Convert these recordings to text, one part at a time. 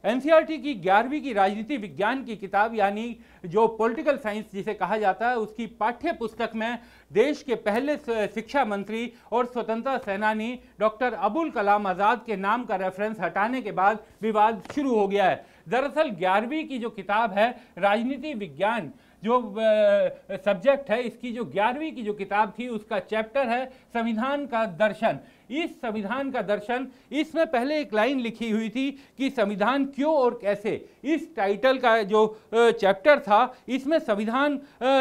NCERT की 11वीं की राजनीति विज्ञान की किताब यानी जो पॉलिटिकल साइंस जिसे कहा जाता है, उसकी पाठ्य पुस्तक में देश के पहले शिक्षा मंत्री और स्वतंत्रता सेनानी डॉक्टर अबुल कलाम आज़ाद के नाम का रेफरेंस हटाने के बाद विवाद शुरू हो गया है। दरअसल 11वीं की जो किताब है राजनीति विज्ञान जो सब्जेक्ट है, इसकी जो 11वीं की जो किताब थी उसका चैप्टर है संविधान का दर्शन। इस संविधान का दर्शन, इसमें पहले एक लाइन लिखी हुई थी कि संविधान क्यों और कैसे। इस टाइटल का जो चैप्टर था, इसमें संविधान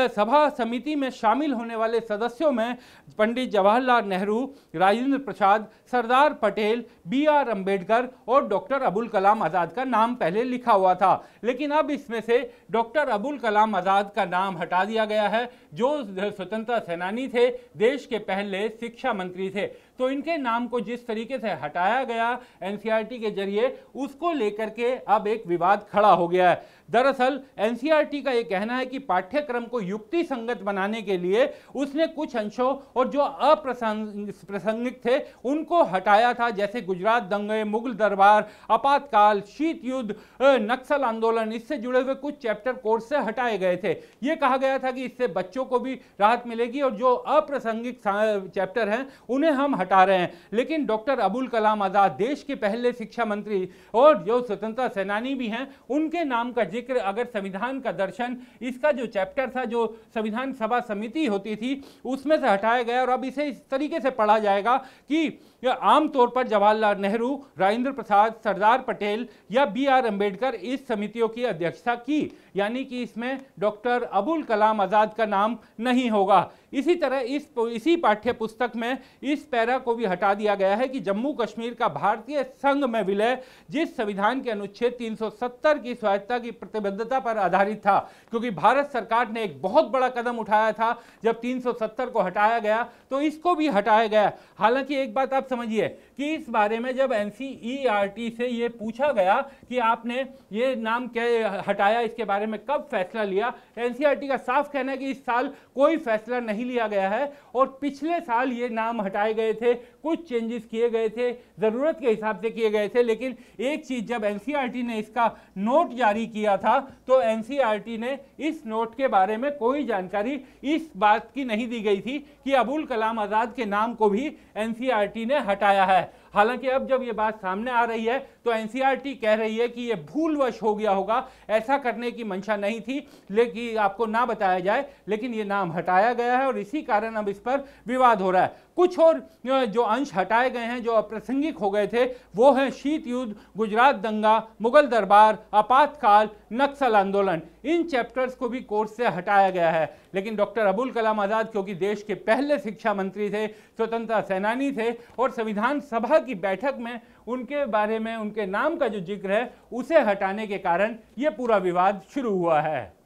सभा समिति में शामिल होने वाले सदस्यों में पंडित जवाहरलाल नेहरू, राजेंद्र प्रसाद, सरदार पटेल, BR अम्बेडकर और डॉक्टर अबुल कलाम आज़ाद का नाम पहले लिखा हुआ था। लेकिन अब इसमें से डॉक्टर अबुल कलाम आज़ाद का नाम हटा दिया गया है, जो स्वतंत्रता सेनानी थे, देश के पहले शिक्षा मंत्री थे। तो इनके नाम को जिस तरीके से हटाया गया एनसीईआरटी के जरिए, उसको लेकर के अब एक विवाद खड़ा हो गया है। दरअसल एनसीईआरटी का यह कहना है कि पाठ्यक्रम को युक्ति संगत बनाने के लिए उसने कुछ अंशों और जो अप्रासंगिक थे उनको हटाया था, जैसे गुजरात दंगे, मुगल दरबार, आपातकाल, शीत युद्ध, नक्सल आंदोलन, इससे जुड़े हुए कुछ चैप्टर कोर्स से हटाए गए थे। यह कहा गया था कि इससे बच्चों को भी राहत मिलेगी और जो अप्रासंगिक चैप्टर हैं उन्हें हम हटा रहे हैं। लेकिन डॉक्टर अबुल कलाम आज़ाद देश के पहले शिक्षा मंत्री और जो स्वतंत्रता सेनानी भी हैं, उनके नाम का जिक्र अगर संविधान का दर्शन, इसका जो चैप्टर था जो संविधान सभा समिति होती थी, उसमें से हटाया गया और अब इसे इस तरीके से पढ़ा जाएगा कि आमतौर पर जवाहरलाल नेहरू, राजेंद्र प्रसाद, सरदार पटेल या BR अम्बेडकर इस समितियों की अध्यक्षता की, यानी कि इसमें डॉक्टर अबुल कलाम आज़ाद का नाम नहीं होगा। इसी तरह इसी पाठ्य पुस्तक में इस पैरा को भी हटा दिया गया है कि जम्मू कश्मीर का भारतीय संघ में विलय जिस संविधान के अनुच्छेद 370 की स्वायत्तता की प्रतिबद्धता पर आधारित था, क्योंकि भारत सरकार ने एक बहुत बड़ा कदम उठाया था जब 370 को हटाया गया, तो इसको भी हटाया गया। हालांकि एक बात आप समझिए कि इस बारे में जब एनसीईआरटी से ये पूछा गया कि आपने ये नाम क्या हटाया, इसके बारे में कब फैसला लिया, एनसीईआरटी का साफ कहना है कि इस साल कोई फैसला नहीं लिया गया है और पिछले साल ये नाम हटाए गए थे, कुछ चेंजेस किए गए थे, जरूरत के हिसाब से किए गए थे। लेकिन एक चीज, जब एनसीईआरटी ने इसका नोट जारी किया था तो एनसीईआरटी ने इस नोट के बारे में कोई जानकारी इस बात की नहीं दी गई थी कि अबुल कलाम आज़ाद के नाम को भी एनसीईआरटी ने हटाया है। हालांकि अब जब ये बात सामने आ रही है तो एनसीईआरटी कह रही है कि ये भूलवश हो गया होगा, ऐसा करने की मंशा नहीं थी, लेकिन आपको ना बताया जाए, लेकिन ये नाम हटाया गया है और इसी कारण अब इस पर विवाद हो रहा है। कुछ और जो अंश हटाए गए हैं जो अप्रासंगिक हो गए थे, वो है शीत युद्ध, गुजरात दंगा, मुगल दरबार, आपातकाल, नक्सल आंदोलन। इन चैप्टर्स को भी कोर्स से हटाया गया है। लेकिन डॉक्टर अबुल कलाम आज़ाद क्योंकि देश के पहले शिक्षा मंत्री थे, स्वतंत्रता सेनानी थे और संविधान सभा की बैठक में उनके बारे में, उनके नाम का जो जिक्र है उसे हटाने के कारण यह पूरा विवाद शुरू हुआ है।